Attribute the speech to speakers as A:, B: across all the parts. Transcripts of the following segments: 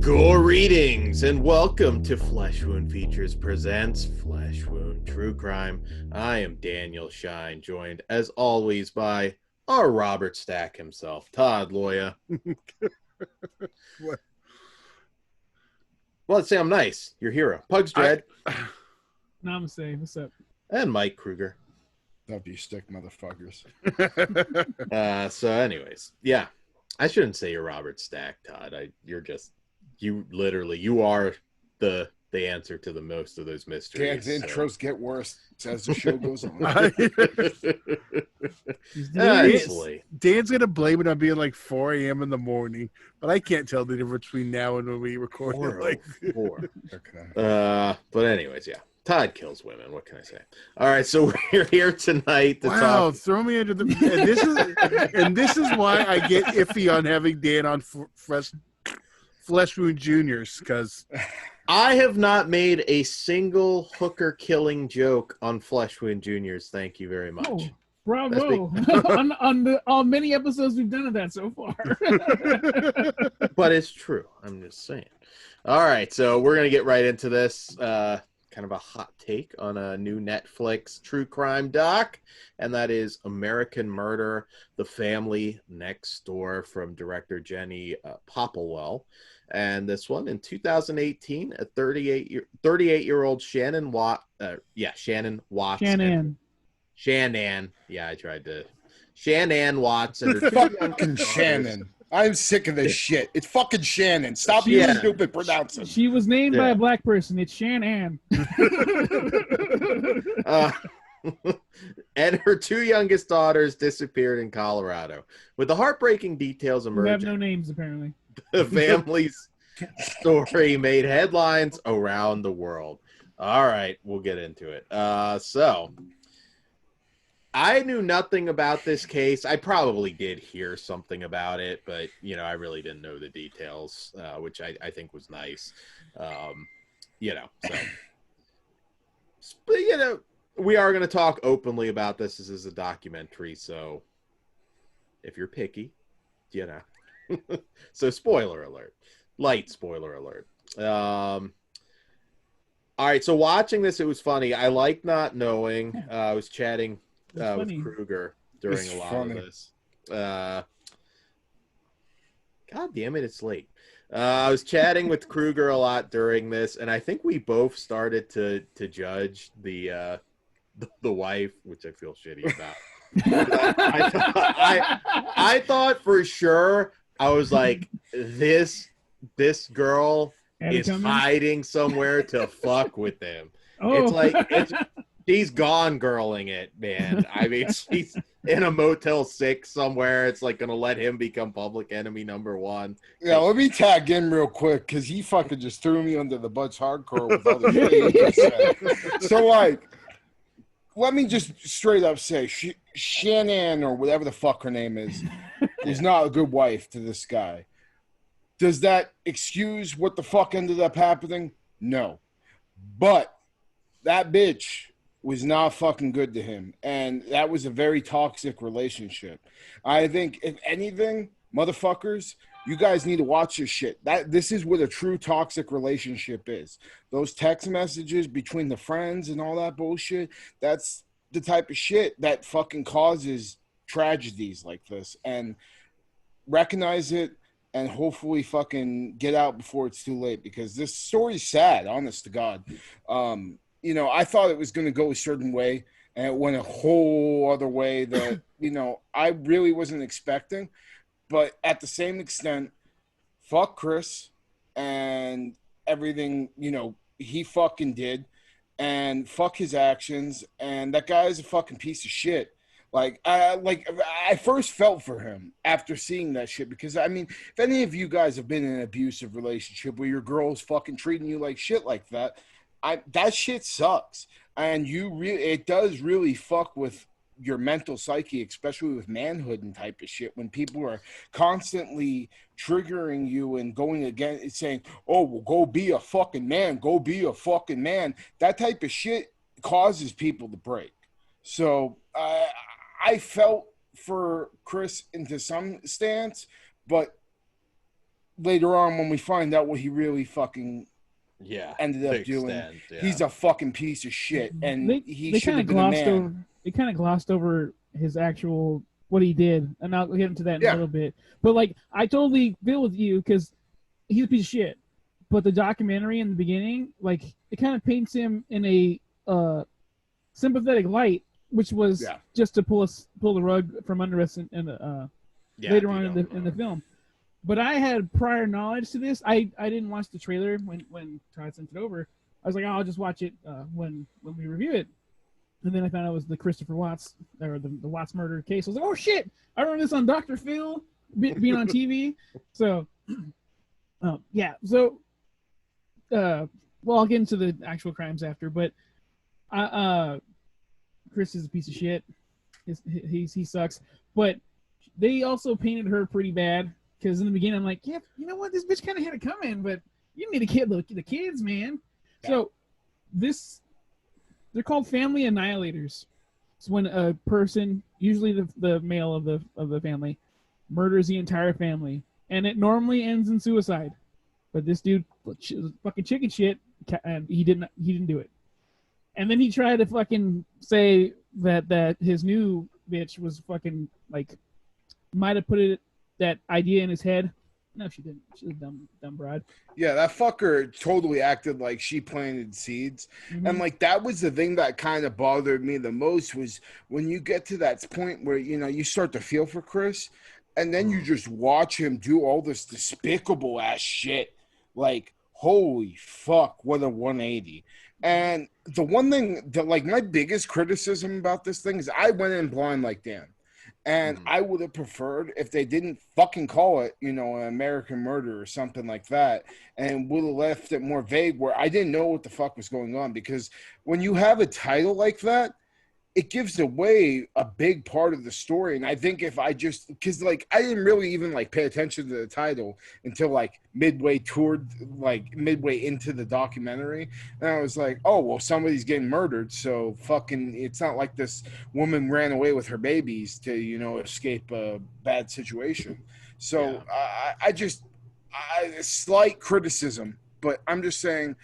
A: Greetings and welcome to Flesh Wound Features presents Flesh Wound True Crime. I am Daniel Shine, joined as always by our Robert Stack himself, Todd Loya.
B: What?
A: Well, let's say I'm nice. Your hero, Pugs Dread,
C: Namaste. What's up?
A: and Mike Kruger.
B: Love you, stick motherfuckers.
A: So, anyways, yeah, I shouldn't say you're Robert Stack, Todd. You are the answer to the most of those mysteries.
B: Dan's intros get worse as the show goes on.
A: Honestly.
B: Dan's gonna blame it on being like 4 a.m. in the morning, but I can't tell the difference between now and when we record it. Like,
A: Okay. But anyways, yeah. Todd kills women. What can I say? All right, so we're here tonight to talk.
B: Throw me into the. And this is why I get iffy on having Dan on Flesh Wound Juniors, because
A: I have not made a single hooker killing joke on Flesh Wound Juniors. Thank you very much.
C: Oh, bravo! on many episodes we've done of that so far.
A: But it's true. I'm just saying. All right, so we're gonna get right into this. Kind of a hot take on a new Netflix true crime doc, and that is American Murder: The Family Next Door from director Jenny Popplewell. And this one in 2018, a 38-year-old Shannon Watts. Shannon. Yeah, I tried to. Shannon Watts and her
B: fucking Shannon. I'm sick of this shit. It's fucking Shannon. Stop being stupid pronouncing.
C: She was named by a black person. It's Shannon.
A: And her two youngest daughters disappeared in Colorado. With the heartbreaking details emerging,
C: we have no names apparently.
A: The family's story made headlines around the world. All right, we'll get into it. So I knew nothing about this case. I probably did hear something about it, but, I really didn't know the details, which I think was nice. So. But, we are going to talk openly about this. This is a documentary, so if you're picky, So spoiler alert. Light spoiler alert. All right, so watching this, it was funny. I like not knowing. I was chatting with Kruger during a lot of this. God damn it, it's late. I was chatting with Kruger a lot during this, and I think we both started to judge the wife, which I feel shitty about. I thought for sure, I was like, this girl is hiding somewhere to fuck with them. Oh. It's like she's gone girling it, man. I mean, she's in a Motel 6 somewhere. It's like gonna let him become public enemy number one.
B: Yeah, let me tag in real quick because he fucking just threw me under the bus hardcore with all the shit he just said. So like, let me just straight up say, Shannon or whatever the fuck her name is not a good wife to this guy. Does that excuse what the fuck ended up happening? No. But that bitch was not fucking good to him. And that was a very toxic relationship. I think, if anything, motherfuckers, you guys need to watch this shit. This is what a true toxic relationship is. Those text messages between the friends and all that bullshit, that's the type of shit that fucking causes tragedies like this. And recognize it and hopefully fucking get out before it's too late, because this story's sad, honest to God. I thought it was going to go a certain way, and it went a whole other way that, I really wasn't expecting. But at the same extent, fuck Chris and everything, he fucking did, and fuck his actions. And that guy is a fucking piece of shit. I first felt for him after seeing that shit, because, I mean, if any of you guys have been in an abusive relationship where your girl's fucking treating you like shit like that, that shit sucks. And it does really fuck with your mental psyche, especially with manhood and type of shit, when people are constantly triggering you and going against, saying, oh, well, go be a fucking man, go be a fucking man. That type of shit causes people to break. So I felt for Chris into some stance, but later on when we find out what he really fucking ended
A: to
B: up doing,
A: extent, yeah.
B: he's a fucking piece of shit, and he should have been a man.
C: They kind of glossed over his actual what he did, and I'll get into that in a little bit. But like, I totally feel with you because he's a piece of shit. But the documentary in the beginning, like, it kind of paints him in a sympathetic light, which was just to pull the rug from under us later on in the film. But I had prior knowledge to this. I didn't watch the trailer when Todd sent it over. I was like, I'll just watch it when we review it. And then I found out it was the Christopher Watts, or the Watts murder case. I was like, oh shit! I remember this on Dr. Phil being on TV. So, yeah. So, well, I'll get into the actual crimes after. But, Chris is a piece of shit. He sucks. But they also painted her pretty bad. Because in the beginning, I'm like, yeah, you know what? This bitch kind of had it coming, but you need to kill the kids, man. Yeah. So they're called family annihilators. It's when a person, usually the male of the family, murders the entire family, and it normally ends in suicide. But this dude, fucking chicken shit, and he didn't do it. And then he tried to fucking say that his new bitch was fucking like might have put that idea in his head. No, she didn't. She's a dumb broad.
B: Yeah, that fucker totally acted like she planted seeds. Mm-hmm. And like that was the thing that kind of bothered me the most, was when you get to that point where, you know, you start to feel for Chris, and then you just watch him do all this despicable ass shit. Like, holy fuck, what a 180. And the one thing that, like, my biggest criticism about this thing is I went in blind like Dan. And I would have preferred if they didn't fucking call it, you know, an American Murder or something like that, and would have left it more vague where I didn't know what the fuck was going on. Because when you have a title like that, it gives away a big part of the story. And I think if I just, because like I didn't really even like pay attention to the title until like midway into the documentary, and I was like, oh well, somebody's getting murdered, so fucking it's not like this woman ran away with her babies to, you know, escape a bad situation. So I slight criticism, but I'm just saying,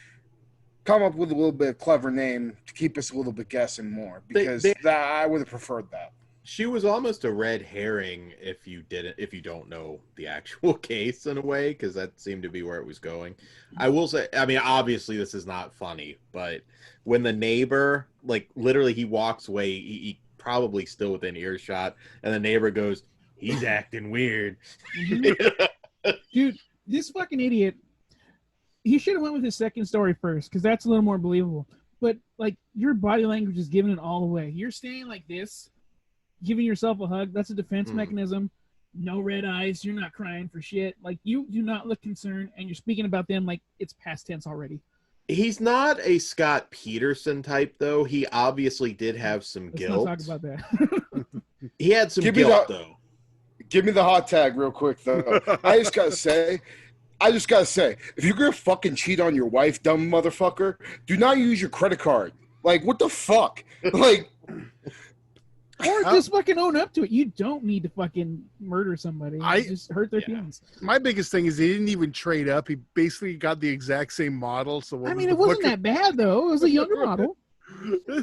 B: come up with a little bit of clever name to keep us a little bit guessing more, because I would have preferred that.
A: She was almost a red herring if you don't know the actual case in a way, because that seemed to be where it was going. I will say, I mean, obviously this is not funny, but when the neighbor, like literally he walks away, he probably still within earshot, and the neighbor goes, he's acting weird.
C: Dude, this fucking idiot. He should have went with his second story first, because that's a little more believable. But like, your body language is giving it all away. You're staying like this, giving yourself a hug. That's a defense mechanism. No red eyes. You're not crying for shit. Like, you do not look concerned, and you're speaking about them like it's past tense already.
A: He's not a Scott Peterson type, though. He obviously did have some guilt.
C: Let's not talk about that.
A: He had some guilt, though.
B: Give me the hot tag real quick, though. I just gotta say, if you're gonna fucking cheat on your wife, dumb motherfucker, do not use your credit card. Like, what the fuck? Like,
C: or just fucking own up to it. You don't need to fucking murder somebody. Just hurt their feelings.
D: My biggest thing is he didn't even trade up. He basically got the exact same model. So
C: I mean, it wasn't that bad though. It was a younger model.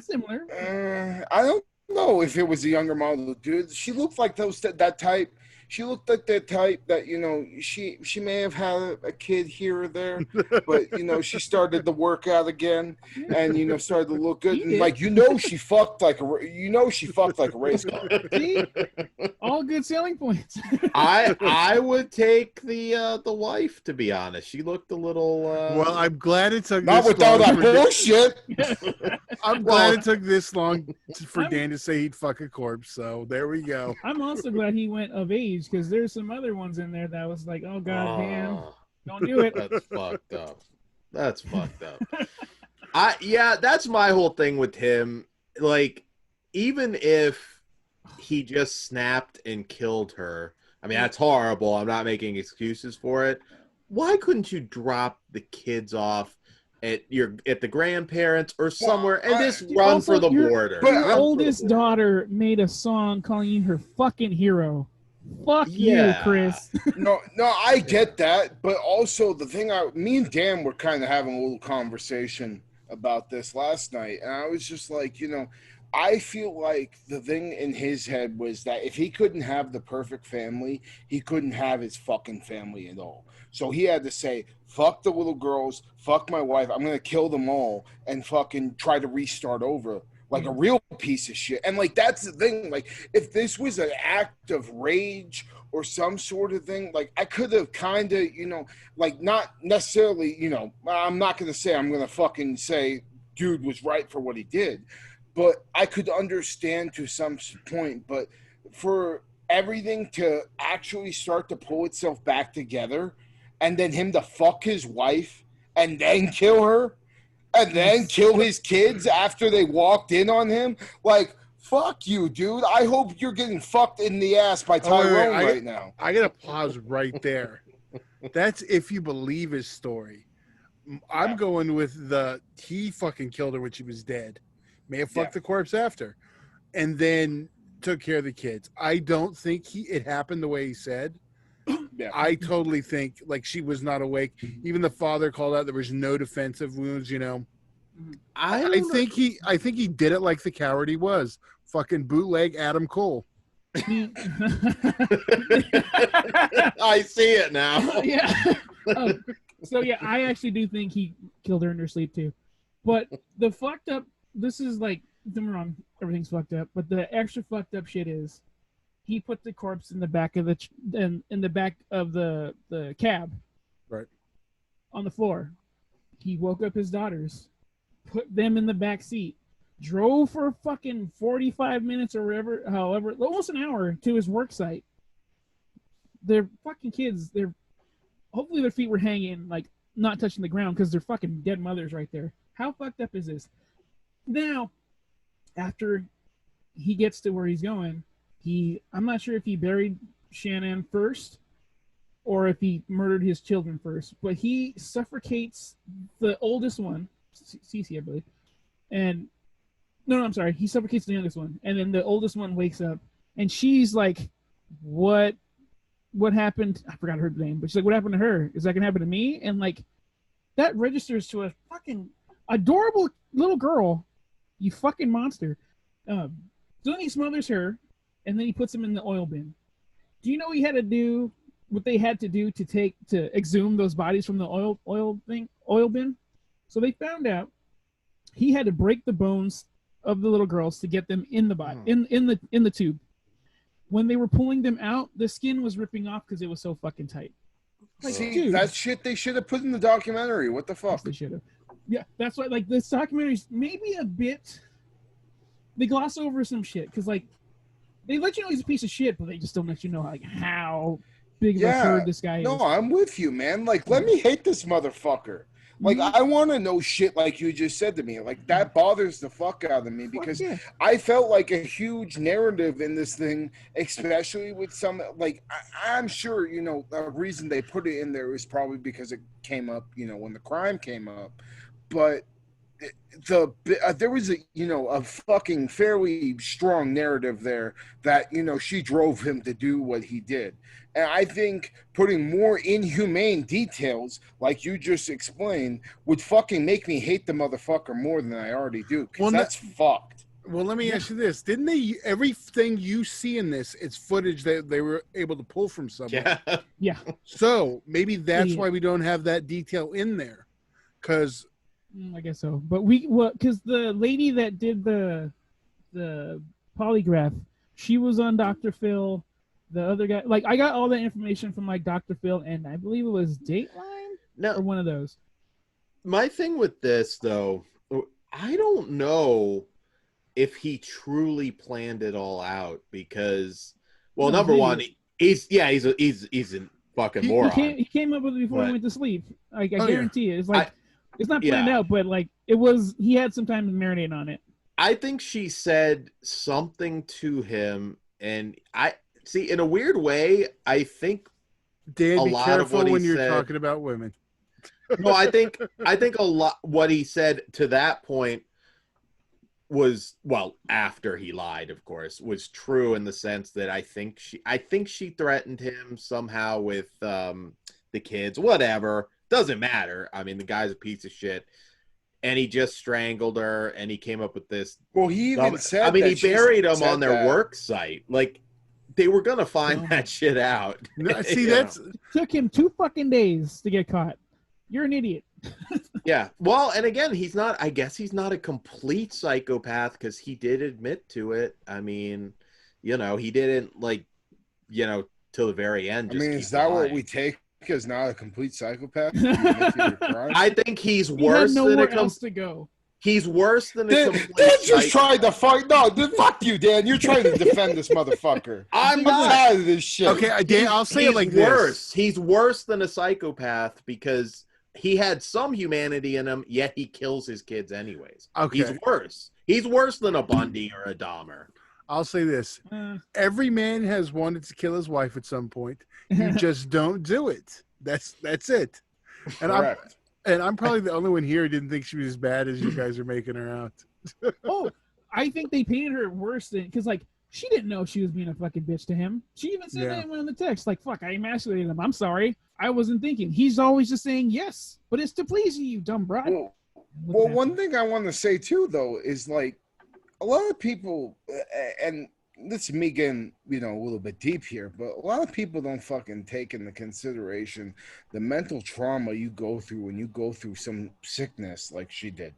C: Similar.
B: I don't know if it was a younger model, dude. She looked like that type. She looked like that type that, you know, she may have had a kid here or there, but, you know, she started to work out again and, you know, started to look good. And, like, she fucked like a race car.
C: See? All good selling points.
A: I would take the wife, to be honest. She looked a little...
D: Well, I'm glad it took
B: not
D: this
B: with all
D: long.
B: that bullshit.
D: I'm glad it took this long for Dan to say he'd fuck a corpse, so there we go.
C: I'm also glad he went of age, because there's some other ones in there that was like, oh god damn, don't do it.
A: That's fucked up. That's fucked up. That's my whole thing with him. Like, even if he just snapped and killed her, I mean, that's horrible. I'm not making excuses for it. Why couldn't you drop the kids off at the grandparents or somewhere and just run for the border?
C: Your oldest daughter made a song calling you her fucking hero. Fuck you, Chris.
B: No, I get that, but also the thing me and Dan were kind of having a little conversation about this last night, and I was just like, I feel like the thing in his head was that if he couldn't have the perfect family, he couldn't have his fucking family at all. So he had to say, fuck the little girls, fuck my wife, I'm gonna kill them all and fucking try to restart over. Like a real piece of shit. And like that's the thing. Like if this was an act of rage or some sort of thing, like I could have kind of, like not necessarily, I'm not gonna say I'm gonna fucking say dude was right for what he did, but I could understand to some point. But for everything to actually start to pull itself back together, and then him to fuck his wife and then kill her, and then kill his kids after they walked in on him. Like, fuck you, dude. I hope you're getting fucked in the ass by Tyrone right now.
D: I got to pause right there. That's if you believe his story. I'm going with he fucking killed her when she was dead. May have fucked the corpse after. And then took care of the kids. I don't think it happened the way he said. Yeah. I totally think like she was not awake. Even the father called out there was no defensive wounds. I think he did it like the coward he was. Fucking bootleg Adam Cole.
A: I see it now.
C: Yeah. So yeah, I actually do think he killed her in her sleep too. But the fucked up. This is like, don't get me wrong, everything's fucked up. But the extra fucked up shit is, he put the corpse in the back of the cab,
D: right,
C: on the floor. He woke up his daughters, put them in the back seat, drove for fucking 45 minutes or however, almost an hour to his work site. They're fucking kids. Hopefully their feet were hanging, like not touching the ground, because they're fucking dead mothers right there. How fucked up is this? Now, after he gets to where he's going, I'm not sure if he buried Shannon first or if he murdered his children first, but he suffocates the oldest one, Cece, I believe. And no, I'm sorry, he suffocates the youngest one, and then the oldest one wakes up, and she's like, "What happened?" I forgot her name, but she's like, "What happened to her? Is that gonna happen to me?" And like, that registers to a fucking adorable little girl. You fucking monster. So then he smothers her, and then he puts him in the oil bin. Do you know he had to do what they had to do to exhume those bodies from the oil bin? So they found out he had to break the bones of the little girls to get them in the body, in the tube. When they were pulling them out, the skin was ripping off because it was so fucking tight.
B: Like, see, that shit they should have put in the documentary. What the fuck?
C: Yes, they should have. Yeah, that's why. Like, this documentary's maybe a bit. They gloss over some shit because, like, they let you know he's a piece of shit, but they just don't let you know like how big of a turd this guy is.
B: No, I'm with you, man. Like, let me hate this motherfucker. Like, I want to know shit like you just said to me. Like, that bothers the fuck out of me because I felt like a huge narrative in this thing, especially with some, like, I'm sure, a reason they put it in there is probably because it came up, when the crime came up. But there was a fucking fairly strong narrative there that, she drove him to do what he did. And I think putting more inhumane details, like you just explained, would fucking make me hate the motherfucker more than I already do. Because that's fucked.
D: Well, let me ask you this. Didn't they, everything you see in this, it's footage that they were able to pull from somewhere.
C: Yeah.
D: So maybe that's why we don't have that detail in there. Because
C: I guess so. But because the lady that did the polygraph, she was on Dr. Phil. The other guy, like, I got all that information from like Dr. Phil, and I believe it was Dateline or one of those.
A: My thing with this, though, I don't know if he truly planned it all out because, well, number one, he's a fucking moron.
C: He came up with it before he went to sleep. Like, I guarantee it. It's like it's not planned out, but like it was. He had some time to marinate on it.
A: I think she said something to him, and see, in a weird way, I think
D: Dan,
A: a
D: be
A: lot
D: careful
A: of what
D: when
A: he
D: you're
A: said,
D: talking about women.
A: No, I think a lot what he said to that point was, well, after he lied, of course, was true in the sense that I think she threatened him somehow with the kids, whatever, doesn't matter. I mean, the guy's a piece of shit, and he just strangled her, and he came up with this.
B: Well, he even said.
A: I mean, he buried him
B: said
A: on their work site. Like, they were gonna find that shit out.
D: No, see,
A: You
D: that's
A: know?
C: Took him 2 fucking days to get caught. You're an idiot.
A: Yeah. Well, and again, I guess he's not a complete psychopath because he did admit to it. I mean, you know, he didn't till the very end.
B: I mean, is that what we take as not a complete psychopath?
A: I think he's
C: He
A: worse
C: had nowhere
A: than
C: else to go.
A: He's worse than a
B: Dan
A: complete
B: just tried to fight. No, fuck you, Dan. You're trying to defend this motherfucker.
A: I'm not.
B: tired of this shit.
D: okay. Dan, I'll say it like
A: worse.
D: this.
A: He's worse than a psychopath because he had some humanity in him, yet he kills his kids anyways.
D: Okay.
A: He's worse. He's worse than a Bundy or a Dahmer.
D: I'll say this: every man has wanted to kill his wife at some point. You just don't do it. That's it. And
B: Correct.
D: I'm probably the only one here who didn't think she was as bad as you guys are making her out.
C: Oh, I think they painted her worse than because like she didn't know she was being a fucking bitch to him. She even said that in the text, like "fuck, I emasculated him. I'm sorry, I wasn't thinking." He's always just saying yes, but it's to please you, dumb brat.
B: Well, one thing I want to say too, though, is like a lot of people, and this is me getting, a little bit deep here, but a lot of people don't fucking take into consideration the mental trauma you go through when you go through some sickness like she did.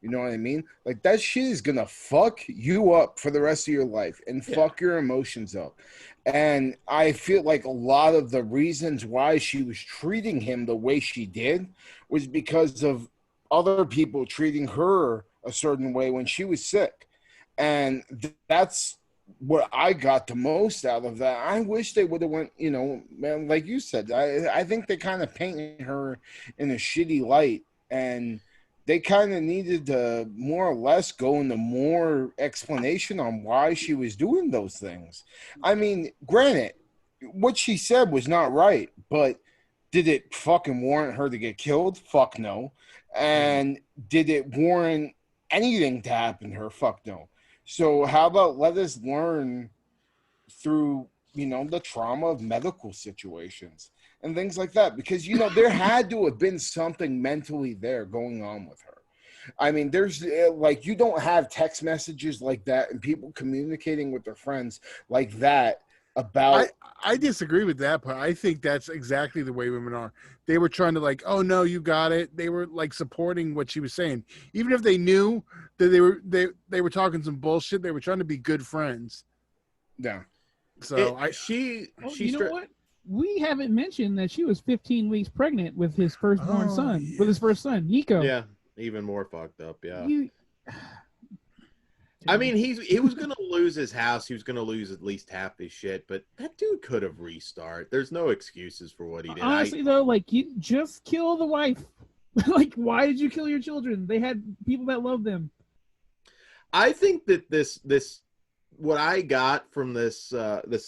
B: You know what I mean? Like that shit is gonna fuck you up for the rest of your life and fuck your emotions up. And I feel like a lot of the reasons why she was treating him the way she did was because of other people treating her a certain way when she was sick. And that's what I got the most out of that. I wish they would have went, man, like you said, I think they kind of painted her in a shitty light, and they kind of needed to more or less go into more explanation on why she was doing those things. I mean, granted, what she said was not right, but did it fucking warrant her to get killed? Fuck no. And did it warrant anything to happen to her? Fuck no. So how about let us learn through, the trauma of medical situations and things like that? Because, there had to have been something mentally there going on with her. I mean, there's like, you don't have text messages like that and people communicating with their friends like that about.
D: I disagree with that part. I think that's exactly the way women are. They were trying to like, oh no, you got it. They were like supporting what she was saying, even if they knew that they were talking some bullshit. They were trying to be good friends.
B: Yeah.
D: So
C: you know what? We haven't mentioned that she was 15 weeks pregnant with his firstborn son, with his first son, Nico.
A: Yeah, even more fucked up. Yeah. I mean, he was going to lose his house. He was going to lose at least half his shit, but that dude could have restart. There's no excuses for what he did.
C: Honestly, though, like, you just kill the wife. Like, why did you kill your children? They had people that loved them.
A: I think that this what I got from this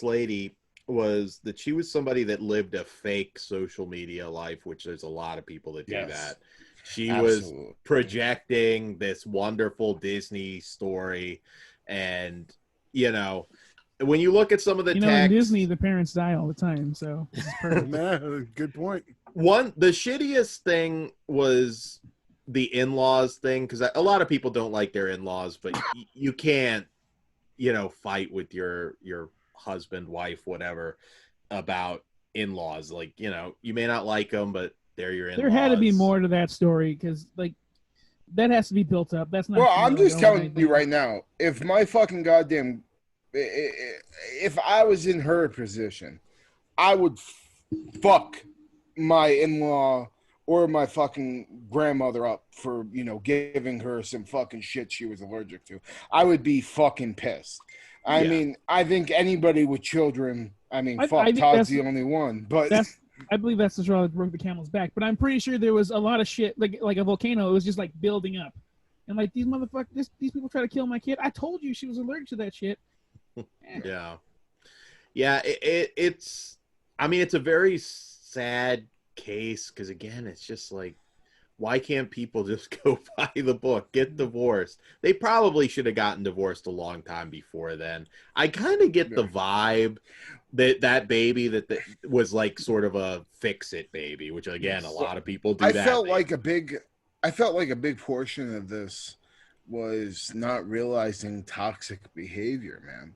A: lady was that she was somebody that lived a fake social media life, which there's a lot of people that do that. She was projecting this wonderful Disney story, and when you look at some of the text,
C: in Disney, the parents die all the time, so this is perfect.
D: Good point.
A: The shittiest thing was the in-laws thing, because a lot of people don't like their in-laws, but you can't, fight with your husband, wife, whatever, about in-laws. Like, you may not like them, but they're your in-laws.
C: There had to be more to that story, because like that has to be built up. That's not.
B: Well, I'm just telling you right now. If my fucking goddamn, if I was in her position, I would fuck my in-law or my fucking grandmother up for giving her some fucking shit she was allergic to. I would be fucking pissed. I mean, I think anybody with children. I mean, Todd's the only one, but.
C: I believe that's the straw that broke the camel's back, but I'm pretty sure there was a lot of shit, like a volcano. It was just like building up, and like these motherfuckers, these people try to kill my kid. I told you she was allergic to that shit.
A: Yeah. It's. I mean, it's a very sad case because again, it's just like, why can't people just go buy the book, get divorced? They probably should have gotten divorced a long time before then. I kind of get the vibe that baby that was like sort of a fix-it baby, which again, a lot of people do.
B: I felt like a big portion of this was not realizing toxic behavior, man.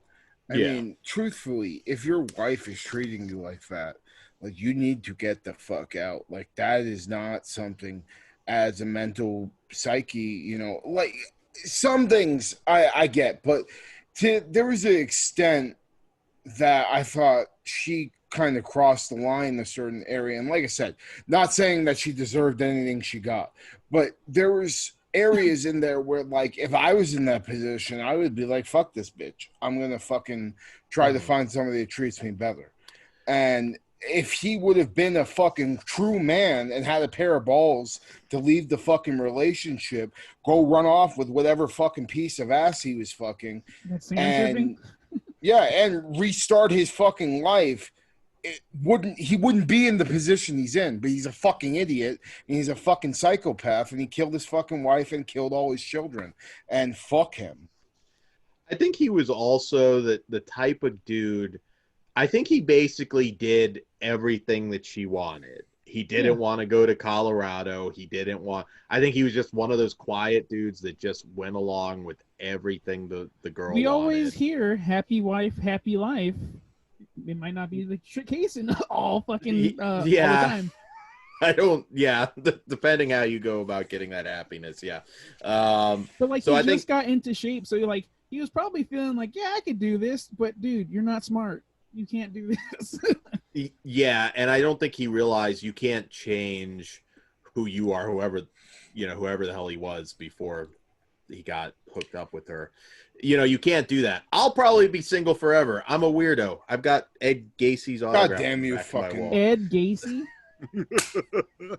B: I mean, truthfully, if your wife is treating you like that, like, you need to get the fuck out. Like, that is not something as a mental psyche, you know, like, some things I get, but there was an extent that I thought she kind of crossed the line in a certain area. And like I said, not saying that she deserved anything she got, but there was areas in there where, like, if I was in that position, I would be like, fuck this bitch. I'm going to fucking try to find somebody that treats me better. And if he would have been a fucking true man and had a pair of balls to leave the fucking relationship, go run off with whatever fucking piece of ass he was fucking, and and restart his fucking life, he wouldn't be in the position he's in. But he's a fucking idiot, and he's a fucking psychopath, and he killed his fucking wife and killed all his children. And fuck him.
A: I think he was also the type of dude. I think he basically did everything that she wanted. He didn't want to go to Colorado. He didn't want. I think he was just one of those quiet dudes that just went along with everything the girl.
C: We
A: wanted.
C: always hear "happy wife, happy life." It might not be the case in all fucking all the time.
A: I don't. Yeah, depending how you go about getting that happiness. Yeah.
C: But like,
A: so
C: he just got into shape, so you're like, he was probably feeling like, yeah, I could do this, but dude, you're not smart. You can't do this.
A: Yeah, and I don't think he realized you can't change who you are, whoever the hell he was before he got hooked up with her. You know, you can't do that. I'll probably be single forever. I'm a weirdo. I've got Ed Gacy's autograph.
B: God damn you, fucking
C: Ed Gacy.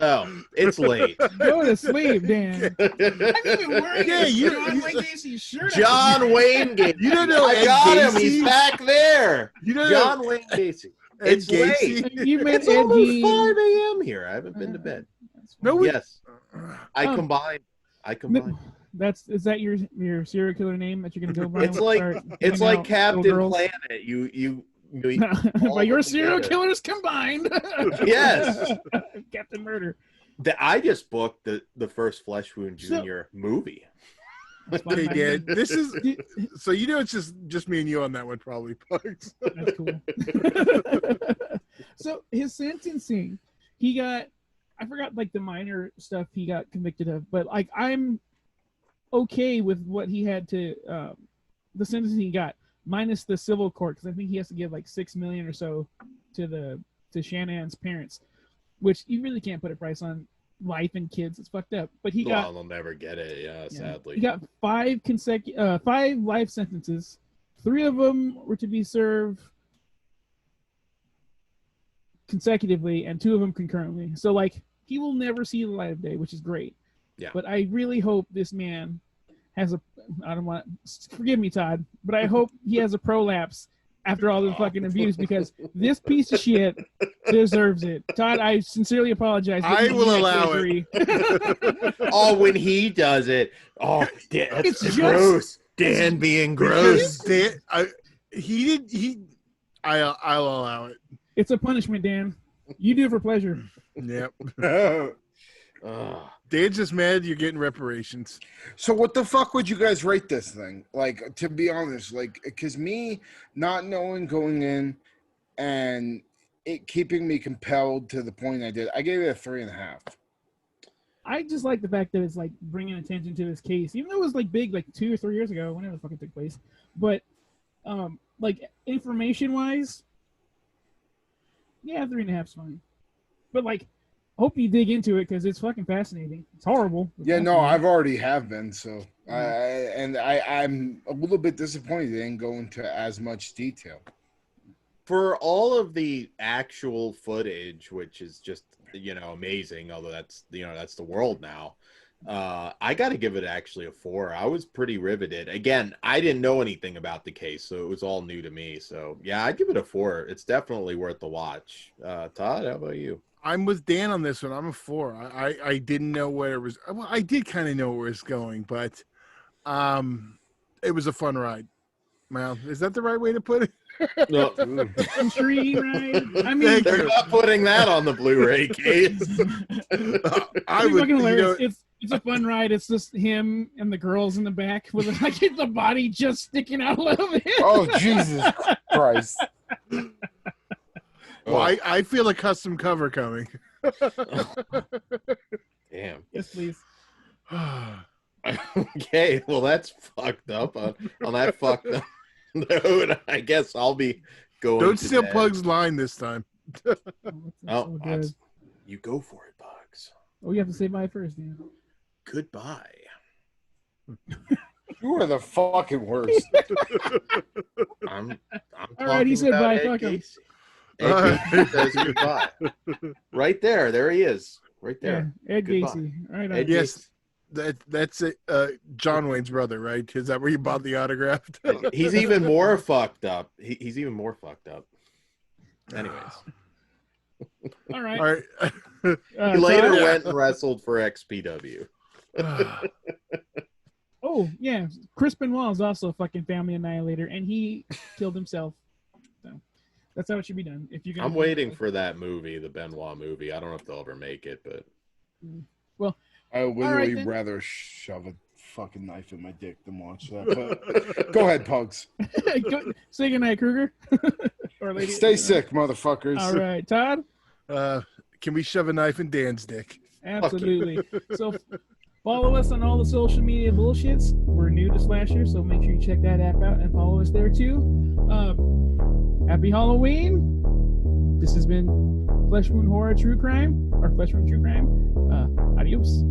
A: Oh, it's late.
C: Go to sleep, Dan. I'm even wearing John Wayne Gacy's shirt.
A: John Wayne Gacy.
D: You don't know
A: I
D: Ed
A: got
D: Gacy?
A: him. He's back there.
D: You don't
A: John
D: know
A: Wayne Gacy.
D: Ed
A: It's
D: Gacy?
A: late.
C: You meant
A: It's almost
C: Eddie.
A: 5 a.m. here. I haven't been to bed.
D: No, we,
A: Yes, I combined.
C: Is that your serial killer name that you're gonna go by?
A: It's like Captain Planet. You
C: But your serial killers combined.
A: Yes.
C: Captain Murder.
A: I just booked the first Flesh Wound Jr. movie.
D: Hey, Dan, this is so it's just me and you on that one, probably. Pugs.
C: That's cool. So his sentencing, he got, I forgot like the minor stuff he got convicted of, but like I'm okay with what he had to the sentencing he got minus the civil court, because I think he has to give like $6 million or so to Shanahan's parents, which you really can't put a price on. Life and kids, it's fucked up. But they'll
A: never get it. Yeah, sadly.
C: He got 5 life sentences. 3 of them were to be served consecutively, and 2 of them concurrently. So like, he will never see the light of day, which is great.
A: Yeah.
C: But I really hope this man has forgive me, Todd, but I hope he has a prolapse after all the fucking abuse, because this piece of shit deserves it. Todd, I sincerely apologize.
D: I will allow it.
A: Oh, when he does it. Oh, it's gross. Dan being gross.
D: Dan, I'll allow it.
C: It's a punishment, Dan. You do it for pleasure.
D: Yep. Dan's just mad you're getting reparations.
B: So what the fuck would you guys rate this thing? Like, to be honest, like, because me not knowing going in and it keeping me compelled to the point I did, I gave it a 3.5.
C: I just like the fact that it's like bringing attention to this case, even though it was like big, like 2 or 3 years ago, whenever the fuck it took place. But like information wise, yeah, 3.5 is fine. But like, hope you dig into it because it's fucking fascinating. It's horrible.
B: Yeah, no, I've already have been. So I'm a little bit disappointed they didn't go into as much detail.
A: For all of the actual footage, which is just amazing, although that's the world now. I got to give it actually a 4. I was pretty riveted. Again, I didn't know anything about the case, so it was all new to me. So yeah, I'd give it a 4. It's definitely worth the watch. Todd, how about you?
D: I'm with Dan on this one. I'm a 4. I didn't know where it was. Well, I did kind of know where it was going, but it was a fun ride. Well, is that the right way to put it?
A: No,
C: Tree ride. I mean,
A: they're not putting that on the Blu-ray case.
D: I would.
C: Fucking hilarious. It's a fun ride. It's just him and the girls in the back with like the body just sticking out a little bit.
B: Oh Jesus Christ!
D: Well, I feel a custom cover coming.
A: Damn.
C: Yes, please.
A: Okay, well that's fucked up. On that fucked up note, I guess I'll be going.
D: Don't
A: to
D: steal
A: bed.
D: Pug's line this time.
A: Oh, you go for it, Bugs.
C: Oh, you have to say bye first, Dan.
A: Goodbye.
B: You are the fucking worst.
A: I'm
C: All right, he
A: talking
C: said
A: about
C: bye.
A: Ed
C: Fuck him.
A: Casey. Ed Casey says goodbye. Right there. There he is. Right
C: Yeah,
A: there.
C: Ed
A: Goodbye.
C: Gacy. Right on.
A: Ed
D: Yes, that's it. John Wayne's brother, right? Is that where you bought the autograph?
A: He's even more fucked up. He's even more fucked up. Anyways.
C: All right.
D: All right.
A: He later
C: Todd?
A: went and wrestled for XPW.
C: Oh, yeah. Chris Benoit is also a fucking family annihilator, and he killed himself. So that's how it should be done. If you're gonna
A: I'm waiting for that movie, the Benoit movie. I don't know if they'll ever make it, but
C: Well,
B: I would
C: All right,
B: literally
C: then.
B: rather shove a fucking knife in my dick than watch that. But go ahead, Pugs.
C: say goodnight, Kruger. Or lady.
B: Stay sick, motherfuckers.
C: All right, Todd.
D: Can we shove a knife in Dan's dick?
C: Absolutely. So follow us on all the social media bullshits. We're new to Slasher, so make sure you check that app out and follow us there too. Happy Halloween. This has been Flesh Wound Horror True Crime, or Flesh Wound True Crime. Adios.